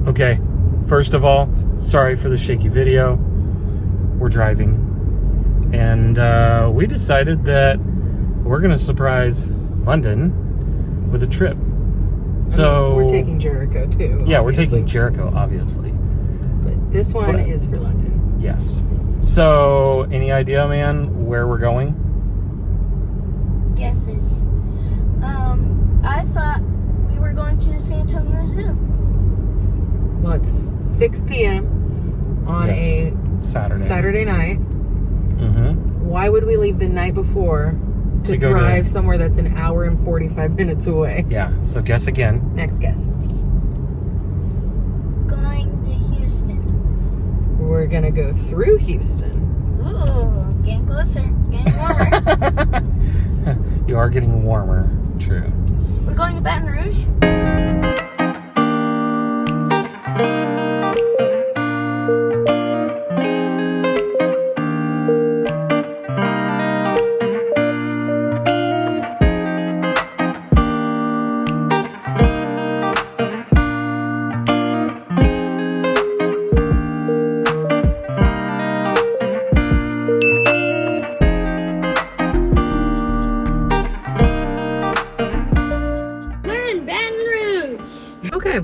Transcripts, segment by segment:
Okay, first of all, sorry for the shaky video. We're driving, and we decided that we're gonna surprise London with a trip. So we're taking Jericho too. Yeah, obviously. we're taking Jericho, obviously. But this one is for London. Yes. So, any idea, man, where we're going? Guesses. I thought we were going to the San Antonio Zoo. Well, it's 6 p.m. on a Saturday night. Mm-hmm. Why would we leave the night before to drive somewhere that's an hour and 45 minutes away? Yeah, so guess again. Next guess. Going to Houston. We're going to go through Houston. Ooh, getting closer. Getting warmer. You are getting warmer. True. We're going to Baton Rouge.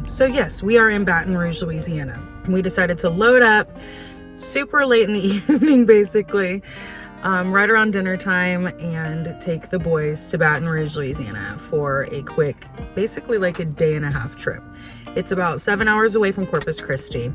So yes, we are in Baton Rouge, Louisiana. We decided to load up super late in the evening, basically, right around dinner time, and take the boys to Baton Rouge, Louisiana for a quick, basically like a day and a half trip. It's about 7 hours away from Corpus Christi,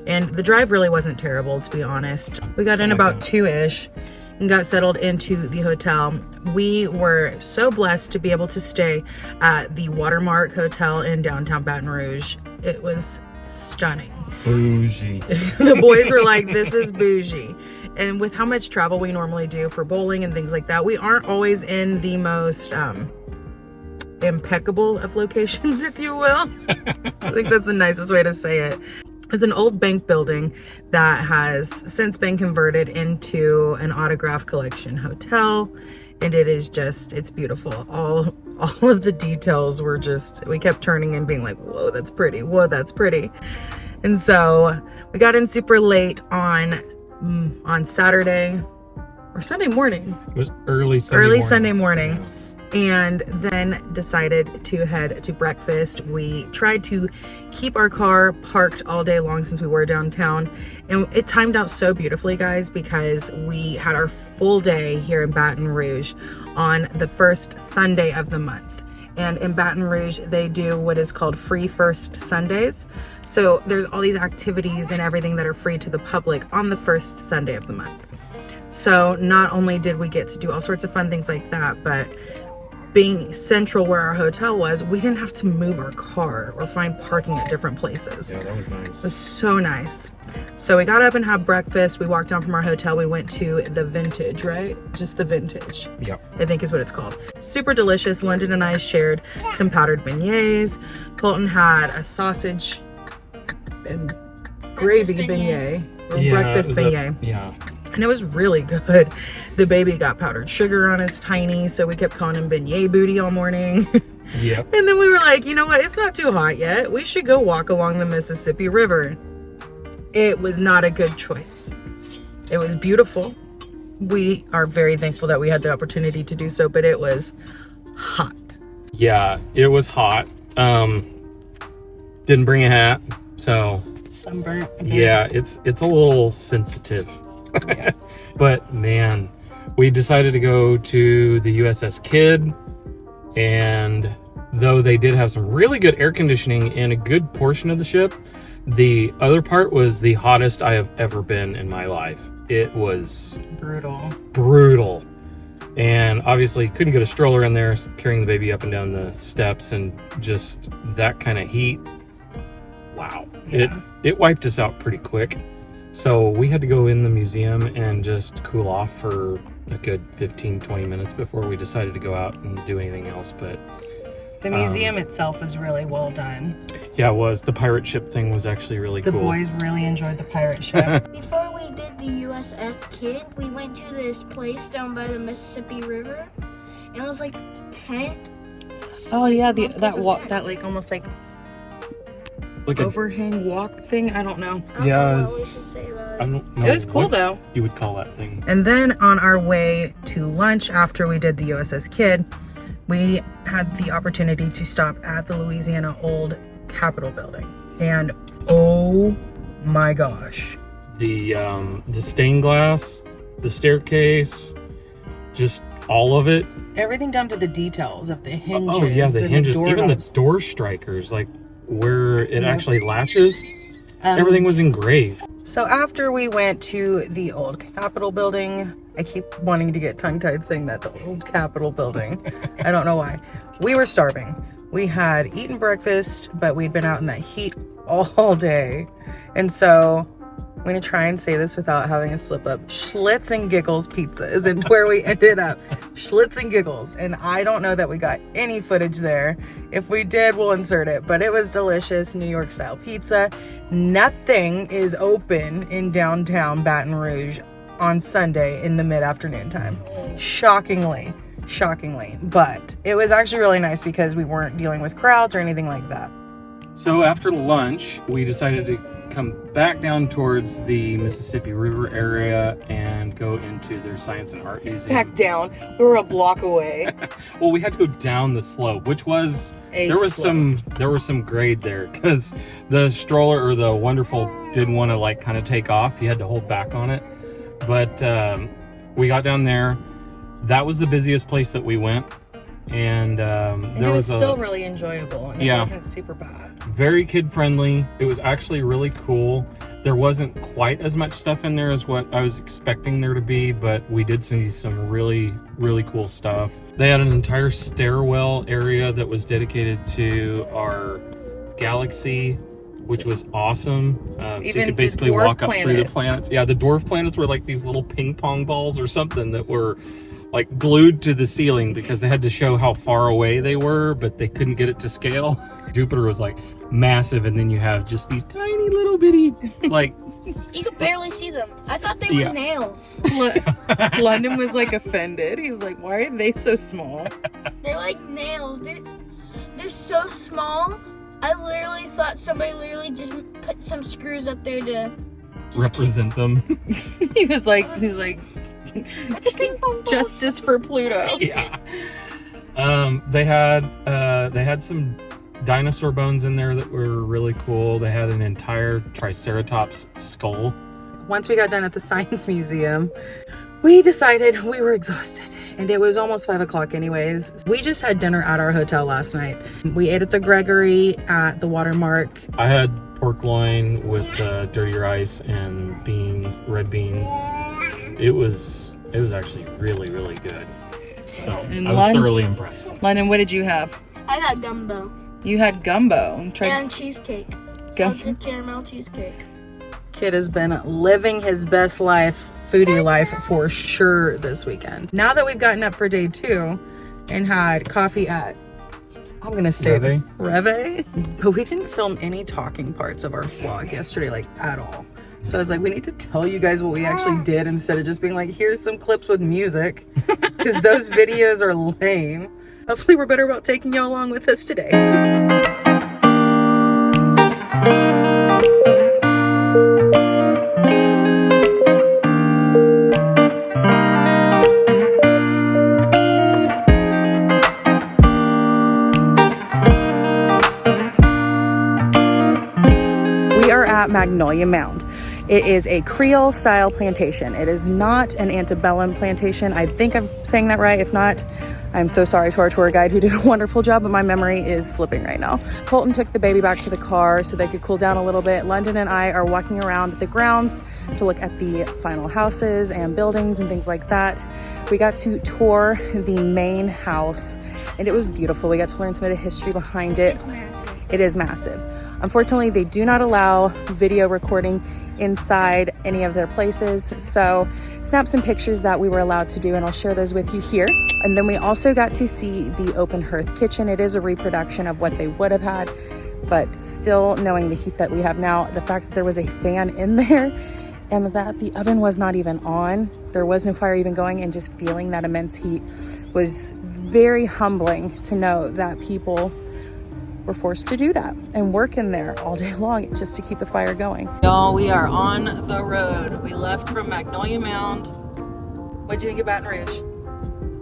and the drive really wasn't terrible, to be honest. We got in about 2-ish and got settled into the hotel. We were so blessed to be able to stay at the Watermark Hotel in downtown Baton Rouge. It was stunning. Bougie. The boys were like, this is bougie. And with how much travel we normally do for bowling and things like that, we aren't always in the most impeccable of locations, if you will. I think that's the nicest way to say it. It's an old bank building that has since been converted into an autograph collection hotel, and it is just, it's beautiful. All of the details were just, we kept turning and being like, whoa, that's pretty, whoa, that's pretty. And so we got in super late on Saturday or Sunday morning. It was early Sunday morning. Yeah. And then decided to head to breakfast. We tried to keep our car parked all day long since we were downtown, and it timed out so beautifully, guys, because we had our full day here in Baton Rouge on the first Sunday of the month. And in Baton Rouge, they do what is called Free First Sundays. So there's all these activities and everything that are free to the public on the first Sunday of the month. So not only did we get to do all sorts of fun things like that, but being central where our hotel was, we didn't have to move our car or find parking at different places. Yeah, that was nice. It was so nice. So we got up and had breakfast. We walked down from our hotel. We went to the Vintage, right? Just the Vintage. Yep. I think is what it's called. Super delicious. London and I shared some powdered beignets. Colton had a sausage and gravy beignet. Or breakfast beignet. Yeah. And it was really good. The baby got powdered sugar on his tiny, so we kept calling him beignet booty all morning. Yep. And then we were like, you know what? It's not too hot yet. We should go walk along the Mississippi River. It was not a good choice. It was beautiful. We are very thankful that we had the opportunity to do so, but it was hot. Yeah, it was hot. Didn't bring a hat, so Sunburnt. yeah, it's a little sensitive. Yeah. But man, we decided to go to the USS Kidd, and though they did have some really good air conditioning in a good portion of the ship, the other part was the hottest I have ever been in my life. It was brutal. And obviously couldn't get a stroller in there, carrying the baby up and down the steps, and just that kind of heat. Wow. Yeah. It wiped us out pretty quick. So we had to go in the museum and just cool off for a good 15-20 minutes before we decided to go out and do anything else. But the museum itself was really well done. Yeah, it was. The pirate ship thing was actually really cool. The boys really enjoyed the pirate ship. Before we did the USS Kidd, we went to this place down by the Mississippi River. And it was like tent. Oh yeah, that lake almost like like overhang walk thing. I don't know. I don't Yeah, know it what was- we should say about I it. don't know. It was cool what though. You would call that thing. And then on our way to lunch after we did the USS Kidd, we had the opportunity to stop at the Louisiana Old Capitol building. And oh my gosh. The stained glass, the staircase, just all of it. Everything down to the details of the hinges. Oh yeah, the and hinges, door even knobs. the door strikers, like where it Yeah. actually latches. Um, Everything was engraved. So after we went to the Old Capitol building, I keep wanting to get tongue-tied saying that, the Old Capitol building. I don't know why. We were starving. We had eaten breakfast, but we'd been out in that heat all day. And so I'm going to try and say this without having a slip up. Schlittz and Giggles pizza is where we ended up. Schlittz and Giggles. And I don't know that we got any footage there. If we did, we'll insert it. But it was delicious New York style pizza. Nothing is open in downtown Baton Rouge on Sunday in the mid-afternoon time. Shockingly. But it was actually really nice because we weren't dealing with crowds or anything like that. So after lunch, we decided to come back down towards the Mississippi River area and go into their Science and Art Museum. Back down. We were a block away. Well, we had to go down the slope, which was there was some grade there because the stroller or the Wonderful didn't want to like kind of take off. You had to hold back on it. But we got down there. That was the busiest place that we went, and And it was still really enjoyable, and it wasn't super bad. Very kid friendly. It was actually really cool. There wasn't quite as much stuff in there as what I was expecting there to be, but we did see some really, really cool stuff. They had an entire stairwell area that was dedicated to our galaxy, which was awesome. So you Even could basically the dwarf walk up through the planets. planets. Yeah, the dwarf planets were like these little ping pong balls or something that were like glued to the ceiling because they had to show how far away they were, but they couldn't get it to scale. Jupiter was like massive, and then you have just these tiny little bitty, like, You could barely see them. I thought they were Yeah. nails. London was like offended. He's like, why are they so small? They're like nails. They're so small. I literally thought somebody literally just put some screws up there to represent them. He's like, It's a ping pong ball. justice for Pluto. Yeah. They had some dinosaur bones in there that were really cool. They had an entire Triceratops skull. Once we got done at the Science Museum, we decided we were exhausted. And it was almost 5 o'clock anyways. We just had dinner at our hotel last night. We ate at the Gregory at the Watermark. I had pork loin with dirty rice and beans, red beans. It was actually really, really good. So And I was thoroughly impressed. London, what did you have? I got gumbo You had gumbo. and cheesecake. Salted caramel cheesecake. Kid has been living his best life, foodie life for sure this weekend. Now that we've gotten up for day 2 and had coffee at, I'm gonna say Reve, but we didn't film any talking parts of our vlog yesterday, like at all. So I was like, we need to tell you guys what we actually did instead of just being like, here's some clips with music, because those videos are lame. Hopefully we're better about taking y'all along with us today. We are at Magnolia Mound. It is a Creole style plantation. It is not an antebellum plantation. I think I'm saying that right. If not, I'm so sorry to our tour guide who did a wonderful job, but my memory is slipping right now. Colton took the baby back to the car so they could cool down a little bit. London and I are walking around the grounds to look at the final houses and buildings and things like that. We got to tour the main house and it was beautiful. We got to learn some of the history behind it. It's massive. It is massive. Unfortunately, they do not allow video recording inside any of their places. So snap some pictures that we were allowed to do and I'll share those with you here. And then we also got to see the open hearth kitchen. It is a reproduction of what they would have had, but still knowing the heat that we have now, the fact that there was a fan in there and that the oven was not even on, there was no fire even going, and just feeling that immense heat was very humbling to know that people we're forced to do that and work in there all day long just to keep the fire going. Y'all, we are on the road. We left from Magnolia Mound. What'd you think of Baton Rouge?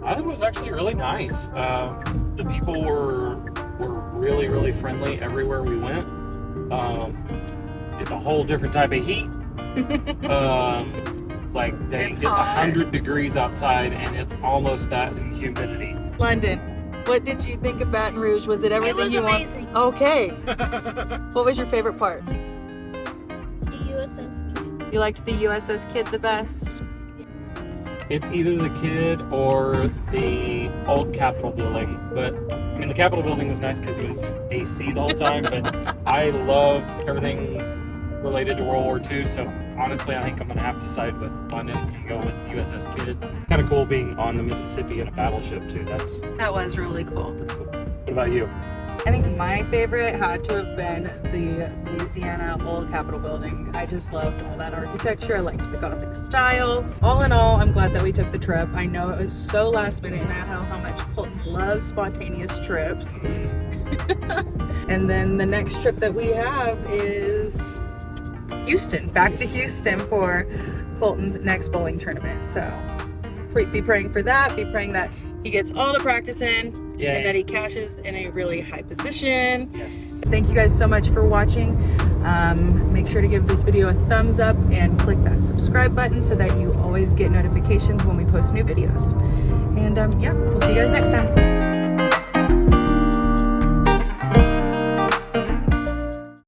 I think it was actually really nice. The people were really, really friendly everywhere we went. It's a whole different type of heat. Like dang, it's 100 degrees outside and it's almost that in humidity. London, what did you think of Baton Rouge? Was it everything you want? amazing. Okay. What was your favorite part? The USS Kidd. You liked the USS Kidd the best? It's either the Kidd or the old Capitol building. But I mean, the Capitol building was nice because it was AC the whole time. But I love everything related to World War II. So honestly, I think I'm gonna have to side with London and go with the USS Kidd. Kind of cool being on the Mississippi in a battleship too. That was really cool. Pretty cool. What about you? I think my favorite had to have been the Louisiana old Capitol building. I just loved all that architecture. I liked the Gothic style. All in all, I'm glad that we took the trip. I know it was so last minute and I know how much Colton loves spontaneous trips. And then the next trip that we have is Houston, back to Houston for Colton's next bowling tournament. So be praying for that. Be praying that he gets all the practice in and that he cashes in a really high position. Yes. Thank you guys so much for watching. Make sure to give this video a thumbs up and click that subscribe button so that you always get notifications when we post new videos. And yeah, we'll see you guys next time.